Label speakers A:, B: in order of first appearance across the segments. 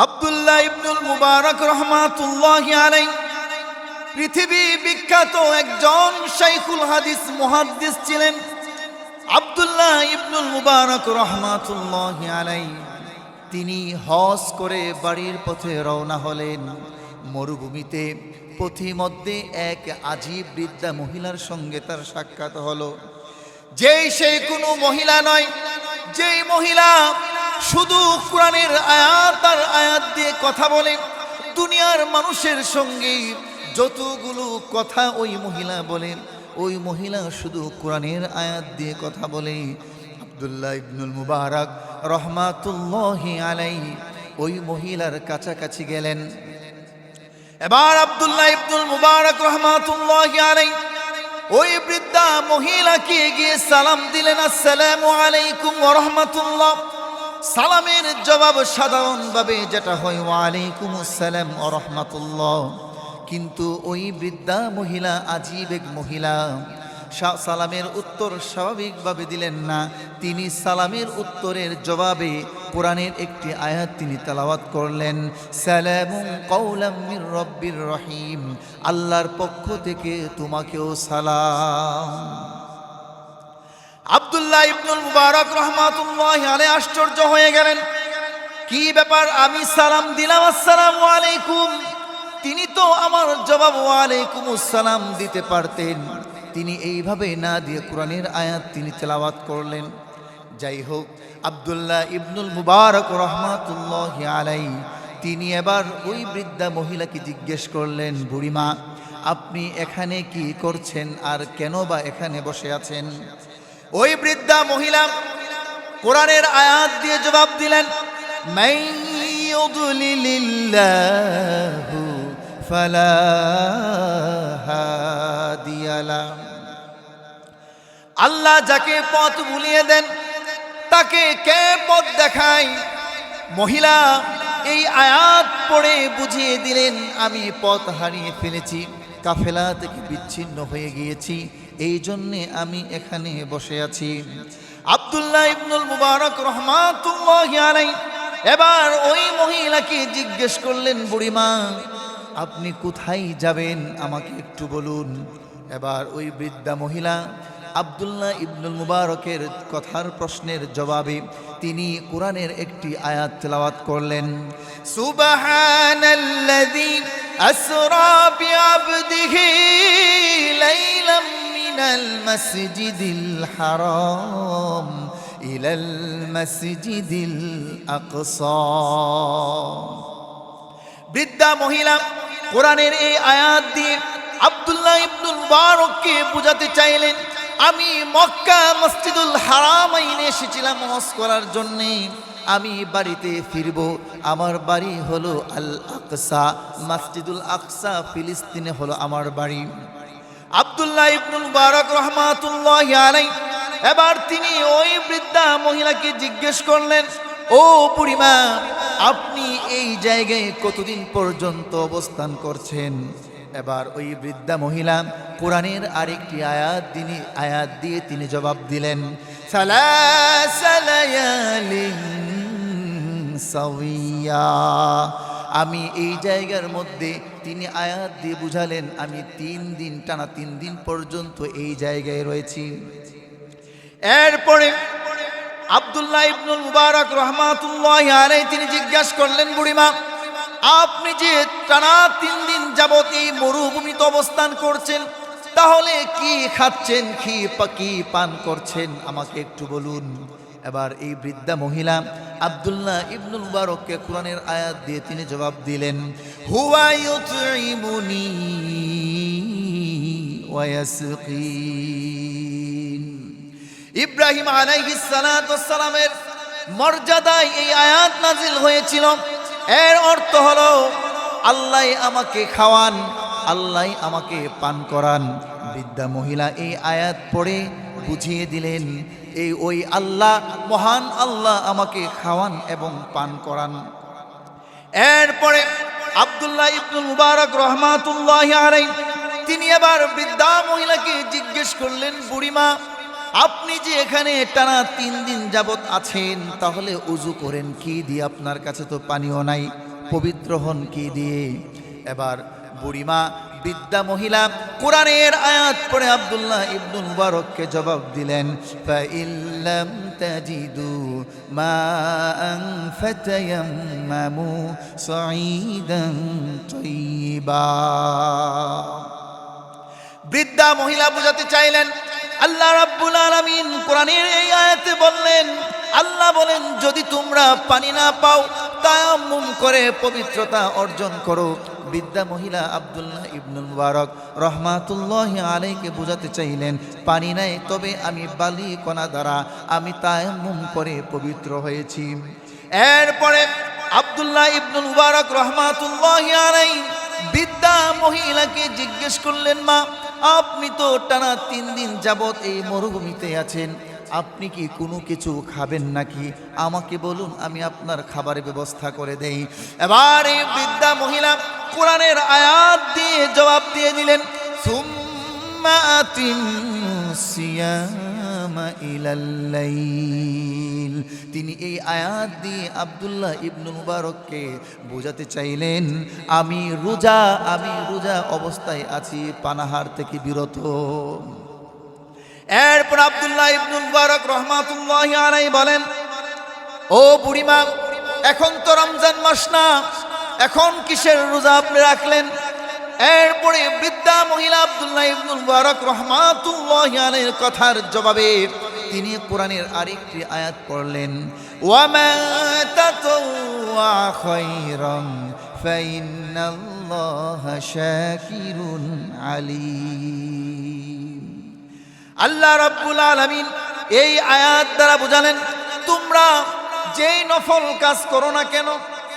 A: আব্দুল্লাহ ইবনুল মুবারক রহমাতুল্লাহি আলাইহি পৃথিবী বিখ্যাত একজন শাইখুল হাদিস মুহাদ্দিস ছিলেন। আব্দুল্লাহ ইবনুল মুবারক রহমাতুল্লাহি আলাইহি তিনি হজ করে বাড়ির পথে রওনা হলেন। মরুভূমিতে পথিমধ্যে এক আজীব বৃদ্ধা মহিলার সঙ্গে তার সাক্ষাৎ হলো। যেই সেই কোনো মহিলা নয়, যেই মহিলা শুধু কোরআনের আয়াত আর আয়াত দিয়ে কথা বলে। দুনিয়ার মানুষের সঙ্গে যতগুলো কথা ওই মহিলা বলেন, ওই মহিলা শুধু কোরআনের আয়াত দিয়ে কথা বলে। আব্দুল্লাহ ইবনুল মুবারক রহমাতুল্লাহি আলাইহি ওই মহিলার কাছাকাছি গেলেন। এবার আব্দুল্লাহ ইবনুল মুবারক রহমাতুল্লাহি আলাইহি ওই বৃদ্ধা মহিলাকে গিয়ে সালাম দিলেন, আসসালামু আলাইকুম ওয়া রাহমাতুল্লাহ। সালামের জবাব সাধারণভাবে যেটা হয় ওয়া আলাইকুমুস সালাম ওয়া রাহমাতুল্লাহ, কিন্তু ওই বৃদ্ধা মহিলা আজীব এক মহিলা, সালামের উত্তর স্বাভাবিকভাবে দিলেন না। তিনি সালামের উত্তরের জবাবে কোরআনের একটি আয়াত তিনি তেলাওয়াত করলেন, সালামুন কাওলাম মির রব্বির রহিম, আল্লাহর পক্ষ থেকে তোমাকেও সালাম। আব্দুল্লাহ ইবনুল মুবারক রহমাতুল্লাহি আলাইহি আশ্চর্য হয়ে গেলেন, কি ব্যাপার, আমি সালাম দিলাম আসসালামু আলাইকুম, তিনি তো আমার জবাব ওয়া আলাইকুমুস সালাম দিতে পারতেন। তিনি এইভাবে না দিয়ে কোরআনের আয়াত তিনি তেলাওয়াত করলেন। যাই হোক, আব্দুল্লাহ ইবনুল মুবারক রহমাতুল্লাহি আলাইহি তিনি এবার ওই বৃদ্ধা মহিলাকে জিজ্ঞেস করলেন, বুড়িমা আপনি এখানে কি করছেন আর কেন বা এখানে বসে আছেন? ওই বৃদ্ধা মহিলা কোরআনের আয়াত দিয়ে জবাব দিলেন, মান ইউদ্লিলিল্লাহু ফালা হাদিয়া লাহু, আল্লাহ যাকে পথ ভুলিয়ে দেন তাকে কে পথ দেখায়? মহিলা এই আয়াত পড়ে বুঝিয়ে দিলেন, আমি পথ হারিয়ে ফেলেছি, কাফেলা থেকে বিচ্ছিন্ন হয়ে গিয়েছি, এই জন্যে আমি এখানে বসে আছি। আব্দুল্লাহ ইবনুল মুবারক রহমাতুল্লাহি আলাইহি এবার ওই মহিলাকে জিজ্ঞেস করলেন, বুড়িমা আপনি কোথায় যাবেন আমাকে একটু বলুন। এবার ওই বৃদ্ধা মহিলা আব্দুল্লাহ ইবনুল মুবারকের কথার প্রশ্নের জবাবে তিনি কোরআনের একটি আয়াত তেলাওয়াত করলেন, সুবহানাল্লাযী আসরা বিআবদিহি লাইলাম মিনাল মাসজিদিল হারাম ইলাল মাসজিদিল আকসা। বৃদ্ধা মহিলা কোরআনের এই আয়াত দিয়ে আব্দুল্লাহ ইবনুল মুবারককে বুঝাতে চাইলেন, আমি মক্কা মসজিদুল হারামাইনে এসেছিলাম হজ করার জন্য, আমি বাড়িতে ফিরব, আমার বাড়ি হলো আল আকসা, মসজিদুল আকসা ফিলিস্তিনে হলো আমার বাড়ি। আব্দুল্লাহ ইবনুল মুবারক রহমাতুল্লাহি আলাইহি এবার তিনি ওই বৃদ্ধা মহিলাকে জিজ্ঞেস করলেন, ও বুড়িমা আপনি এই জায়গায় কতদিন পর্যন্ত অবস্থান করছেন? এবার ওই বৃদ্ধা মহিলা কোরআনের আরেকটি আয়াত দিয়ে তিনি জবাব দিলেন, সালাসা লায়ালিন সাওয়িয়া, আমি এই জায়গার মধ্যে তিনি আয়াত দিয়ে বুঝালেন আমি 3 দিন টানা 3 দিন পর্যন্ত এই জায়গায় রয়েছি। এরপরে আব্দুল্লাহ ইবনুল মুবারক রহমাতুল্লাহি আলাইহি তিনি জিজ্ঞাসা করলেন, বুড়িমা আপনি যে টানা 3 দিন যাবত এই মরুভূমিতে অবস্থান করছেন, তাহলে কি খাচ্ছেন, কি পান করছেন আমাকে একটু বলুন। এবার এই বৃদ্ধা মহিলা আব্দুল্লাহ ইবনুল মুবারককে কোরআনের আয়াত দিয়ে তিনি জবাব দিলেন, হুয়া ইউতঈমুনি ওয়া ইয়াসকিন। ইব্রাহিম আলাইহিস সালাতু ওয়াস সালামের মর্যাদায় এই আয়াত নাজিল হয়েছিল। এর অর্থ হলো আল্লাহ আমাকে খাওয়ান, আল্লাহ আমাকে পান করান। বৃদ্ধা মহিলা এই আয়াত পড়ে বুঝিয়ে দিলেন, এই ওই আল্লাহ, মহান আল্লাহ আমাকে খাওয়ান এবং পান করান। এরপরে আব্দুল্লাহ ইবনুল মুবারক রহমাতুল্লাহি আলাইহি তিনি এবার বৃদ্ধা মহিলাকে জিজ্ঞেস করলেন, বুড়িমা আপনি যে এখানে টানা 3 দিন যাবত আছেন, তাহলে উজু করেন কি দিয়ে? আপনার কাছে তো পানিও নাই, পবিত্র হন কি দিয়ে? এবার বুড়িমা বৃদ্ধা মহিলা কোরআনের আয়াত পড়ে আব্দুল্লাহ ইবনুল মুবারককে জবাব দিলেন, ফাইল্লাম তাজিদু মাআন ফাতায়াম্মামু সাঈদান তাইয়্যিবা। বৃদ্ধা মহিলা বুঝাতে চাইলেন, আল্লাহ রাব্বুল আলামিন কোরআনের এই আয়াতে বললেন, আল্লাহ বলেন যদি তোমরা পানি না পাও তায়াম্মুম করে পবিত্রতা অর্জন করো। বৃদ্ধা মহিলা আব্দুল্লাহ ইবনুল মুবারক রহমাতুল্লাহি আলাইহিকে বুঝাতে চাইলেন, পানি নাই তবে আমি বালি কণা দ্বারা আমি তায়াম্মুম করে পবিত্র হয়েছি। এরপরে আব্দুল্লাহ ইবনুল মুবারক রহমাতুল্লাহি আলাইহি বৃদ্ধা মহিলাকে জিজ্ঞেস করলেন, মা আপনি তো টানা 3 দিন যাবত এই মরুভূমিতে আছেন, আপনি কি কোনো কিছু খাবেন নাকি? আমাকে বলুন, আমি আপনার খাবারের ব্যবস্থা করে দেই। এবার এই বৃদ্ধা মহিলা কোরআনের আয়াত দিয়ে জবাব দিয়ে দিলেন, সুম্মা আতিমুস সিয়ামা ইলাল লাইল। তিনি এই আয়াত দিয়ে আব্দুল্লাহ ইবনুল মুবারককে বোঝাতে চাইলেন, আমি রোজা অবস্থায় আছি, পানাহার থেকে বিরত। এরপর আব্দুল্লাহ ইবনুল মুবারক রহমাতুল্লাহি আলাইহি বলেন, ও বুড়িমা, এখন তো রমজান মাস না, এখন কিসের রোজা আপনি রাখলেন? এরপরে বৃদ্ধা মহিলা আব্দুল্লাহ ইবনুল মুবারক রহমাতুল্লাহি আলাইহির কথার জবাবে তিনি কোরআনের আরেকটি আয়াত পড়লেন, ওয়ামা তাতাওয়া খায়রান ফাইন্নাল্লাহা শাকিরুন আলীম। আল্লাহ রাব্বুল আলামিন এই আয়াত দ্বারা বুঝালেন, তোমরা যেই নফল কাজ করো না কেন,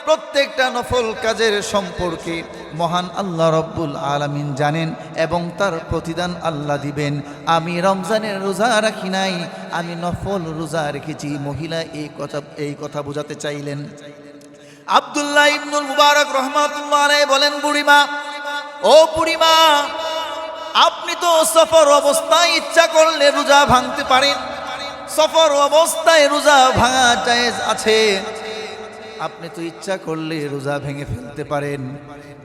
A: প্রত্যেকটা নফল কাজের সম্পর্কে মহান আল্লাহ রাব্বুল আলামিন জানেন এবং তার প্রতিদান আল্লাহ দিবেন। আমি রমজানের রোজা রাখি নাই, আমি নফল রোজা রেখেছি। মহিলা এই কথা বোঝাতে চাইলেন। আব্দুল্লাহ ইবনুল মুবারক রহমাতুল্লাহ আলাইহি বলেন, বুড়িমা, ও বুড়িমা, আপনি তো সফর অবস্থায় ইচ্ছা করলে রোজা ভাঙতে পারেন, সফর অবস্থায় রোজা ভাঙা জায়েজ আছে, আপনি তো ইচ্ছা করলে রোজা ভেঙে ফেলতে পারেন।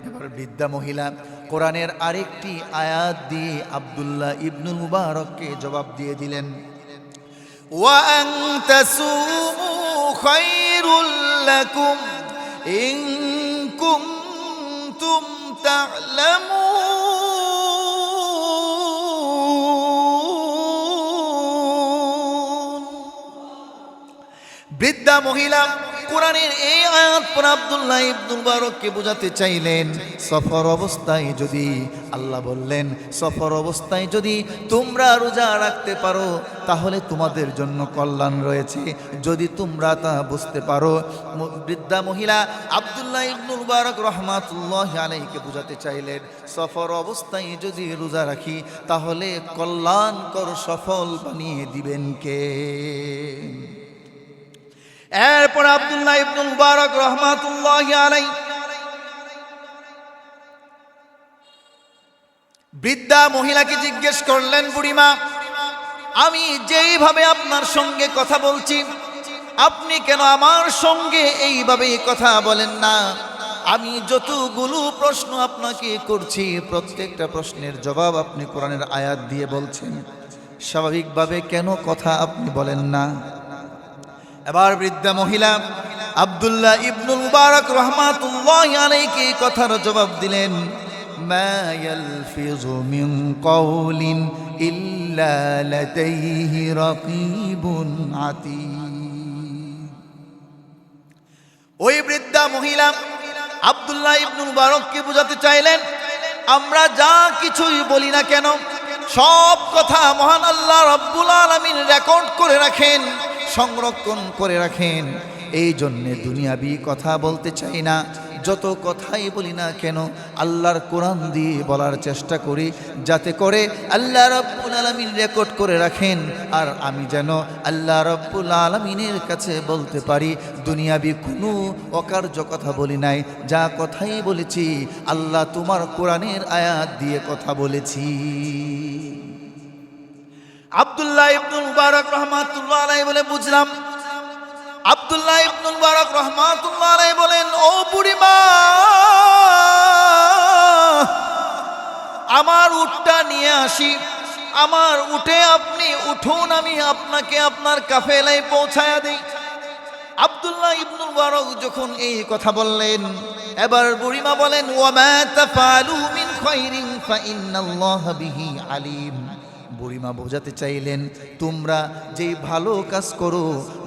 A: এবার বৃদ্ধা মহিলা কোরআনের আরেকটি আয়াত দিয়ে আব্দুল্লাহ ইবনুল মুবারককে জবাব দিয়ে দিলেন, ওয়া আন তাসুমু খায়রুল লাকুম ইন কুনতুম তা'লামুন। বৃদ্ধা মহিলা কোরআনের এই আয়াত পড়ে আব্দুল্লাহ ইবনুল মুবারককে বোঝাতে চাইলেন, সফর অবস্থায় যদি, আল্লাহ বললেন সফর অবস্থায় যদি তোমরা রোজা রাখতে পারো তাহলে তোমাদের জন্য কল্যাণ রয়েছে, যদি তোমরা তা বুঝতে পারো। বৃদ্ধা মহিলা আব্দুল্লাহ ইবনুল মুবারক রহমাতুল্লাহি আলাইহিকে বোঝাতে চাইলেন, সফর অবস্থায় যদি রোজা রাখি তাহলে কল্যাণকর সফল বানিয়ে দিবেন কে? এরপর আব্দুল্লাহ ইবনুল মুবারক রহমাতুল্লাহি আলাইহি বৃদ্ধা মহিলাকে জিজ্ঞেস করলেন, বুড়িমা, আমি যেইভাবে আপনার সঙ্গে কথা বলছি আপনি কেন আমার সঙ্গে এইভাবে কথা বলেন না? আমি যতগুলো প্রশ্ন আপনাকে করছি প্রত্যেকটা প্রশ্নের জবাব আপনি কোরআনের আয়াত দিয়ে বলছেন, স্বাভাবিকভাবে কেন কথা আপনি বলেন না? এবার বৃদ্ধা মহিলা আব্দুল্লাহ ইবনুল মুবারক রহমাতুল্লাহি আলাইহি কথার জবাব দিলেন, মা ইয়ালফিযু মিন কাওলিন ইল্লা লাদাইহি রাকীবুন আতীদ। ওই বৃদ্ধা মহিলা আব্দুল্লাহ ইবনুল মুবারককে বোঝাতে চাইলেন, আমরা যা কিছুই বলি না কেন সব কথা মহান আল্লাহ রাব্বুল আলামিন রেকর্ড করে রাখেন, সংরক্ষণ করে রাখেন। এই জন্যে দুনিয়াবি কথা বলতে চাই না, যত কথাই বলি না কেন আল্লাহর কোরআন দিয়ে বলার চেষ্টা করি, যাতে করে আল্লাহ রাব্বুল আলামিন রেকর্ড করে রাখেন আর আমি যেন আল্লাহ রাব্বুল আলামিনের কাছে বলতে পারি দুনিয়াবি কোনো অকার্য কথা বলি নাই, যা কথাই বলেছি আল্লাহ তোমার কোরআনের আয়াত দিয়ে কথা বলেছি। আব্দুল্লাহ ইবনুল মুবারক রহমাতুল্লাহ আলাইহি বলে, বুঝলাম। আব্দুল্লাহ ইবনুল মুবারক রহমাতুল্লাহ আলাইহি বলেন, ও বুড়িমা, নিয়ে আসি, আমার উঠে আপনি উঠুন, আমি আপনাকে আপনার কাফেলায় পৌঁছায়া দেই। আব্দুল্লাহ ইবনুল মুবারক যখন এই কথা বললেন, এবার বুড়িমা বলেন, ওয়ামা তাফআলু মিন খায়রিন ফাইন্নাল্লাহা বিহি আলিম। বুড়িমা বোঝাতে চাইলেন, তোমরা যেই ভালো কাজ করো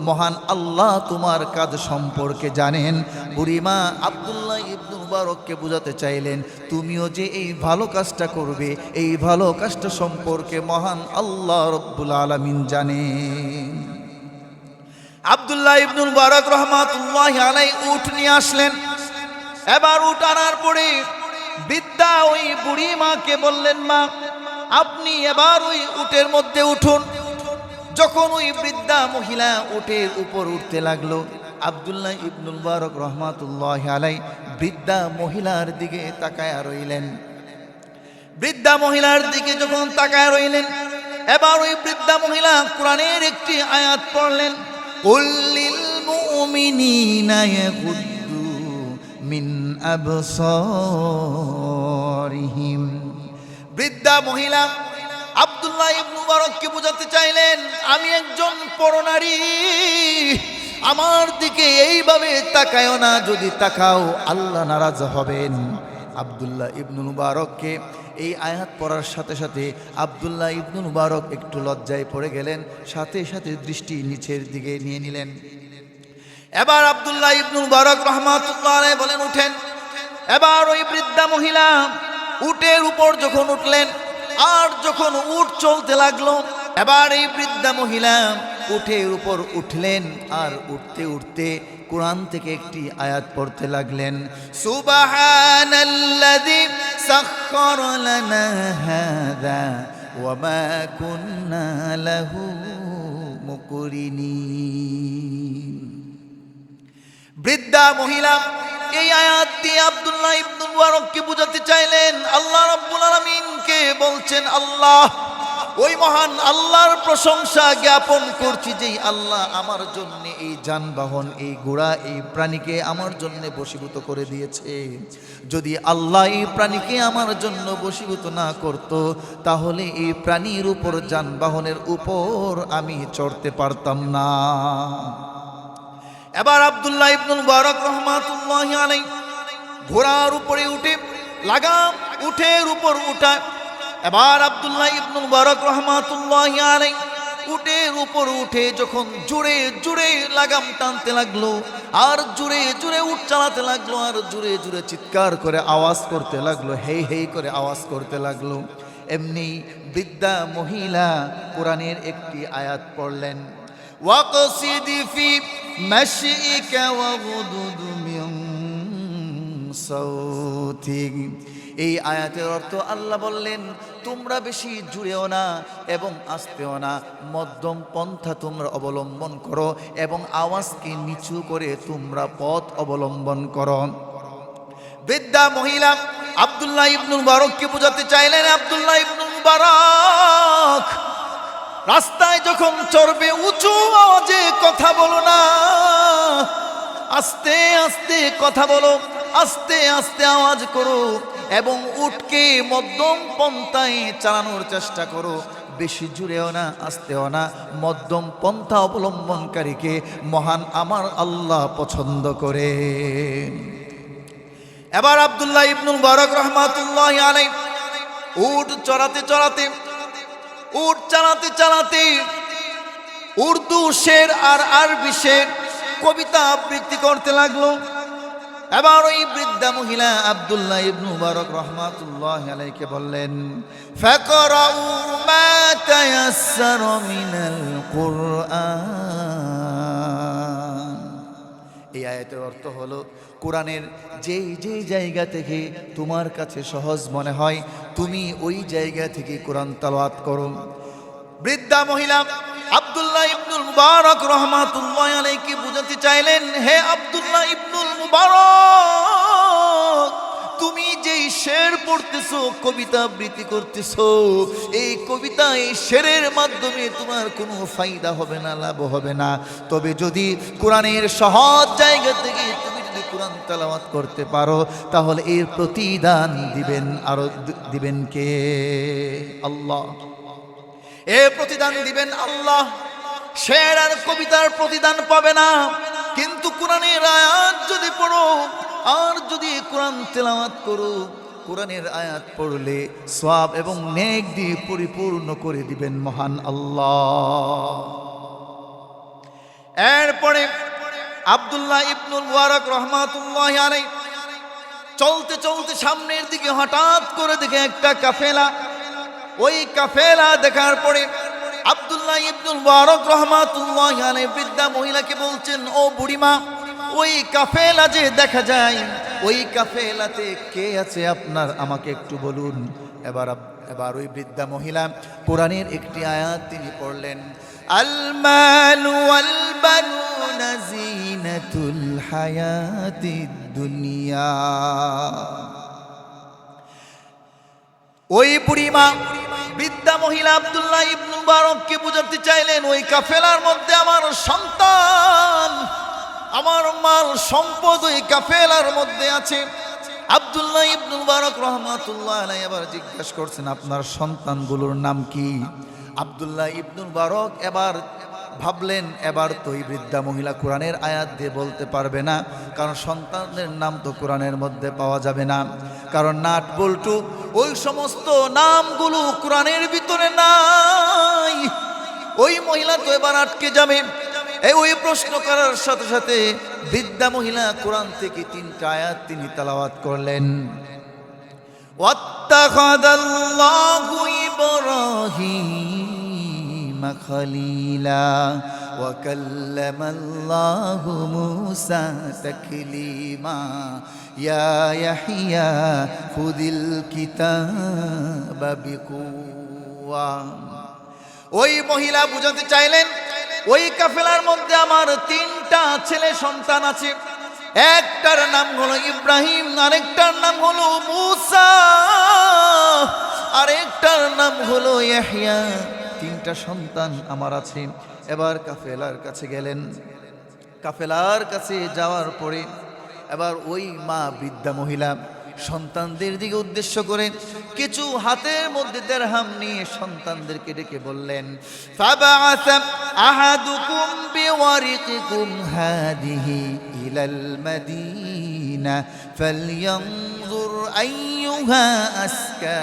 A: মহান আল্লাহ তোমার কাজ সম্পর্কে জানেন। বুড়িমা আব্দুল্লাহ ইবনুল মুবারককে বোঝাতে চাইলেন, তুমিও যে এই ভালো কাজটা করবে, এই ভালো কাজটা সম্পর্কে মহান আল্লাহ রব্বুল আলামিন জানেন। আব্দুল্লাহ ইবনুল মুবারক রাহমাতুল্লাহি আলাইহি উট নিয়ে আসলেন। এবার উট আনার পরে বৃদ্ধা ওই বুড়ি মাকে বললেন, মা আপনি এবার ওই উটের মধ্যে উঠুন। যখন ওই বৃদ্ধা মহিলা উটের উপর উঠতে লাগলো, আব্দুল্লাহ ইবনুল মুবারক রাহমাতুল্লাহি আলাইহি বৃদ্ধা মহিলার দিকে তাকায়া রইলেন। বৃদ্ধা মহিলার দিকে যখন তাকায়া রইলেন, এবার ওই বৃদ্ধা মহিলা কোরআনের একটি আয়াত পড়লেন, কুল লিল মুমিনিনা ইয়াগুদ্দু মিন আবসারিহিম। বৃদ্ধা মহিলা আব্দুল্লাহ ইবনুল মুবারককে বোঝাতে চাইলেন, আমি একজন পরনারী, আমার দিকে এইভাবে তাকায়ও না, যদি তাকাও আল্লাহ নারাজ হবেন। আব্দুল্লাহ ইবনুল মুবারককে এই আয়াত পড়ার সাথে সাথে আব্দুল্লাহ ইবনুল মুবারক একটু লজ্জায় পড়ে গেলেন, সাথে সাথে দৃষ্টি নিচের দিকে নিয়ে নিলেন। এবার আব্দুল্লাহ ইবনুল মুবারক রাহমাতুল্লাহ আলাইহি বলেন, উঠেন। এবার ওই বৃদ্ধা মহিলা উটের উপর যখন উঠলেন, আর যখন উট চলতে লাগলো, এবার এই বৃদ্ধা মহিলা উটের উপর উঠলেন, আর উঠতে উঠতে কোরআন থেকে একটি আয়াত পড়তে লাগলেন, সুবহানাল্লাযী সাখখারা লানা হাযা ওয়া মা কুন্না লাহু মুকরিনিন। বৃদ্ধা মহিলা এই আয়াত দিয়ে আব্দুল্লাহ ইবনুল মুবারককে বোঝাতে চাইলেন, আল্লাহ রাব্বুল আলামিনকে বলছেন, আল্লাহ, ওই মহান আল্লাহর প্রশংসা জ্ঞাপন করছি, যেই আল্লাহ আমার জন্য এই যানবাহন, এই ঘোড়া, এই প্রাণীকে আমার জন্য বশীভূত করে দিয়েছে। যদি আল্লাহ এই প্রাণীকে আমার জন্য বশীভূত না করত, তাহলে এই প্রাণীর উপর, যানবাহনের উপর আমি চড়তে পারতাম না। এবার আব্দুল্লাহ ইবনুল মুবারক রাহমাতুল্লাহি আলাইহি ঘোড়ার উপরে উঠে লাগাম উটের উপর উঠায়। এবার আব্দুল্লাহ ইবনুল মুবারক রাহমাতুল্লাহি আলাইহি উটের উপর উঠে যখন জোরে জোরে লাগাম টানতে লাগলো, আর জোরে জোরে উট চালাতে লাগলো, আর জোরে জোরে চিৎকার করে আওয়াজ করতে লাগলো, হেই হেই করে আওয়াজ করতে লাগলো। এমনি বৃদ্ধা মহিলা কোরআনের একটি আয়াত পড়লেন, ওয়াকসিদ ফি মাশইকা ওয়াগুদুদ মিন সাউতিক। এই আয়াতের অর্থ আল্লাহ বললেন, তোমরা বেশি জুড়েও না এবং আসতেও না, মধ্যম পন্থা তোমরা অবলম্বন করো এবং আওয়াজকে নিচু করে তোমরা পথ অবলম্বন করো। বৃদ্ধা মহিলা আব্দুল্লাহ ইবনুল মুবারককে বোঝাতে চাইলেন, আব্দুল্লাহ ইবনুল মুবারক, রাস্তায় যখন চড়বে উঁচু আওয়াজে কথা বলো না, আস্তে আস্তে কথা বলো, আস্তে আস্তে আওয়াজ করো এবং উটকে মধ্যম পন্থায় চালানোর চেষ্টা করো। বেশি জুড়েও না, আসতেও না, মধ্যম পন্থা অবলম্বনকারীকে মহান আমার আল্লাহ পছন্দ করে। এবার আব্দুল্লাহ ইবনুল মুবারক রাহমাতুল্লাহি আলাইহি উট চড়াতে চড়াতে, উট চালাতে চালাতে উর্দু শের আর আরবি শের কবিতা আবৃত্তি করতে লাগলো। এবার ওই বৃদ্ধা মহিলা আব্দুল্লাহ ইবনুল মুবারক রাহমাতুল্লাহি আলাইহিকে বললেন, ফাকরাউ মা তায়াসসারা মিনাল কুরআন। এই আয়াতের অর্থ হলো, কোরআনের যেই যেই জায়গা থেকে তোমার কাছে সহজ মনে হয়, তুমি ওই জায়গা থেকে কোরআন তেলাওয়াত করো। বৃদ্ধা মহিলা আব্দুল্লাহ ইবনুল মুবারক রাহমাতুল্লাহি আলাইহি বুঝাতে চাইলেন, হে আব্দুল্লাহ ইবনুল মুবারক, তুমি যেই শের পড়তেছো, কবিতা আবৃত্তি করতেছো, এই কবিতা, এই শেরের মাধ্যমে তোমার কোনো ফায়দা হবে না, লাভ হবে না। তবে যদি কোরআনের সহজ জায়গা থেকে তুমি যদি কোরআন তেলাওয়াত করতে পারো তাহলে এর প্রতিদান দিবেন, আরো দিবেন কে? আল্লাহ। এর প্রতিদান দিবেন আল্লাহ। শের আর কবিতার প্রতিদান পাবে না, কিন্তু কোরআনের আয়াত যদি পড়ো আর যদি কোরআন তেলাওয়াত করো, কোরআনের আয়াত পড়লে সওয়াব এবং নেক দিয়ে পরিপূর্ণ করে দিবেন মহান আল্লাহ। এরপরে আব্দুল্লাহ ইবনুল মুবারক রাহমাতুল্লাহি আলাইহি চলতে চলতে সামনের দিকে হঠাৎ করে দেখে একটা কাফেলা। ওই কাফেলা দেখার পরে আব্দুল্লাহ ইবনুল মুবারক রাহমাতুল্লাহি আলাইহি বৃদ্ধা মহিলাকে বলছেন, ও বুড়িমা, ওই কাফেলা যে দেখা যায়, ওই কাফেলাতে কে আছে আপনার, আমাকে একটু বলুন। এবার ওই বৃদ্ধা মহিলা কোরআনের একটি আয়াত তিনি পড়লেন, আল মালু ওয়াল বানুনা জিনাতুল হায়াতিদ দুনিয়া। ওই বুড়িমা বৃদ্ধা মহিলা আব্দুল্লাহ ইবনে মুবারককে বুঝাতে চাইলেন, ওই কাফেলার মধ্যে আমার সন্তান, আমার মাল সম্পদ ওই কাফেলার মধ্যে আছে। আব্দুল্লাহ ইবনে মুবারক রাহমাতুল্লাহি আলাইহি এবার জিজ্ঞাসা করছেন, আপনার সন্তানগুলোর নাম কি? আব্দুল্লাহ ইবনে মুবারক এবার ভাবলেন, এবার তো এই বৃদ্ধা মহিলা কোরআনের আয়াত দিয়ে বলতে পারবে না, কারণ সন্তানদের নাম তো কোরআনের মধ্যে পাওয়া যাবে না, কারণ নাট বল্টু ওই সমস্ত নামগুলো কোরআনের ভিতরে নাই। ওই মহিলা তো এবার আটকে যাবে। ওই প্রশ্ন করার সাথে সাথে বৃদ্ধা মহিলা কোরআন থেকে 3টা আয়াত তিনি তেলাওয়াত করলেন। ওয়াত্তাখাযাল্লাহু ইব্রাহিমা খলীলা ওয়া কাল্লামাল্লাহু মূসা তাকলীমা ইয়া ইয়াহইয়া খুযিল কিতাবা বিকুওয়া। ওই মহিলা বুঝাতে চাইলেন, ওই কাফেলার মধ্যে আমার 3টা ছেলে সন্তান আছে, একটার নাম হলো ইব্রাহিম, আরেকটার নাম হলো মূসা, আরেকটার নাম হলো ইয়াহইয়া। 3টা সন্তান আমার আছে। এবার কাফেলার কাছে গেলেন। কাফেলার কাছে যাওয়ার পরে এবার ওই মা বৃদ্ধা মহিলা সন্তানদের দিকে উদ্দেশ্য করে কিছু হাতের মধ্যে দিরহাম নিয়ে সন্তানদেরকে ডেকে বললেন, ফাবাআসা আহাদুকুম বিওয়ারিকিকুম হাদিহি ইলাল মাদিনা ফালইয়ানজুর আইয়ুহা আসকা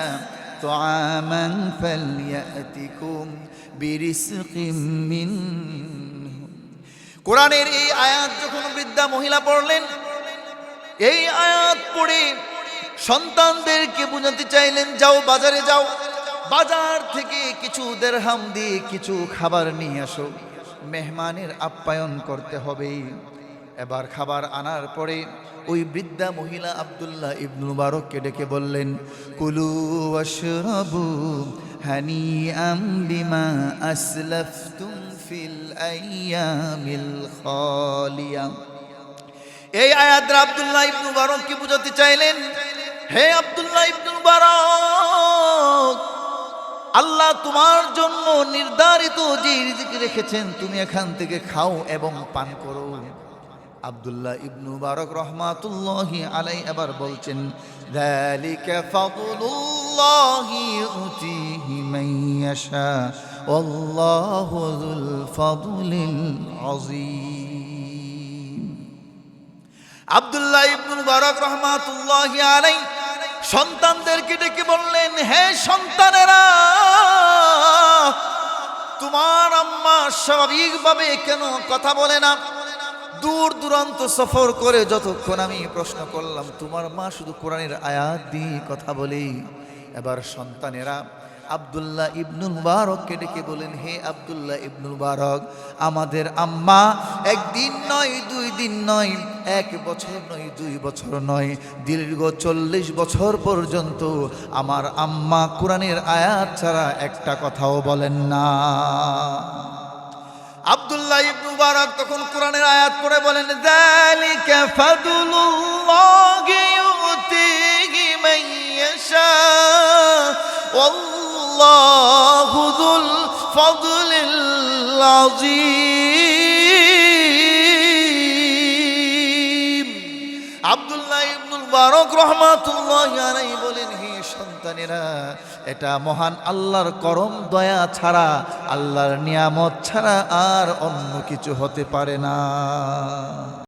A: তুআমান ফালইয়াতিকুম বিরিজকিম মিনহু। কোরআনের এই আয়াত যখন বৃদ্ধা মহিলা পড়লেন, এই আয়াত পড়ে সন্তানদেরকে বুঝাতে চাইলেন, যাও বাজারে যাও, বাজার থেকে কিছু দিরহাম দিয়ে কিছু খাবার নিয়ে আসো, মেহমানের আপ্যায়ন করতে হবে। এবার খাবার আনার পরে ওই বৃদ্ধা মহিলা আব্দুল্লাহ ইবনে মুবারককে ডেকে বললেন, কুলু ওয়াশরাবু হানিআম বিমা আসলাফতুম ফিল আইয়ামিল খালিয়া। এই আয়াত আব্দুল্লাহ ইবনে মুবারককে বুঝাতে চাইলেন, হে আব্দুল্লাহ ইবনে মুবারক, আল্লাহ তোমার জন্য নির্ধারিত যে রিজিক রেখেছেন তুমি এখান থেকে খাও এবং পান করো। আব্দুল্লাহ ইবনে মুবারক রাহমাতুল্লাহি আলাইহি এবার বলছেন, যালিকা ফাদলুল্লাহি ইউতিহি মান ইয়াশা ওয়াল্লাহু যুল ফাদলিল আযীম। আব্দুল্লাহ ইবনে মুবারক রাহমাতুল্লাহি আলাইহি সন্তানদেরকে ডেকে বললেন, হে সন্তানেরা, তোমার আম্মা স্বাভাবিকভাবে কেন কথা বলে না? দূর দূরান্ত সফর করে যতক্ষণ আমি প্রশ্ন করলাম, তোমার মা শুধু কোরআনের আয়াত দিয়ে কথা বলে। এবার সন্তানেরা আব্দুল্লাহ ইবনুল মুবারককে ডেকে বলেন, হে আব্দুল্লাহ ইবনুল মুবারক, আমাদের আম্মা একদিন নয়, 2 দিন নয়, 1 বছর নয়, 2 বছর নয়, দীর্ঘ 40 বছর পর্যন্ত আমার আম্মা কোরআনের আয়াত ছাড়া একটা কথাও বলেন না। আব্দুল্লাহ ইবনে মুবারক তখন কোরআনের আয়াত পড়ে বলেন, যালিকা ফাদলুল্লাহি ইউতিহি মান ইয়াশা ওয়াল্লাহু যুল ফাদলিল আযীম। মুবারক রহমাতুল্লাহি আলাইহি বলেন, হে সন্তানেরা, এটা মহান আল্লাহর করম দয়া ছাড়া, আল্লাহর নিয়ামত ছাড়া আর অন্য কিছু হতে পারে না।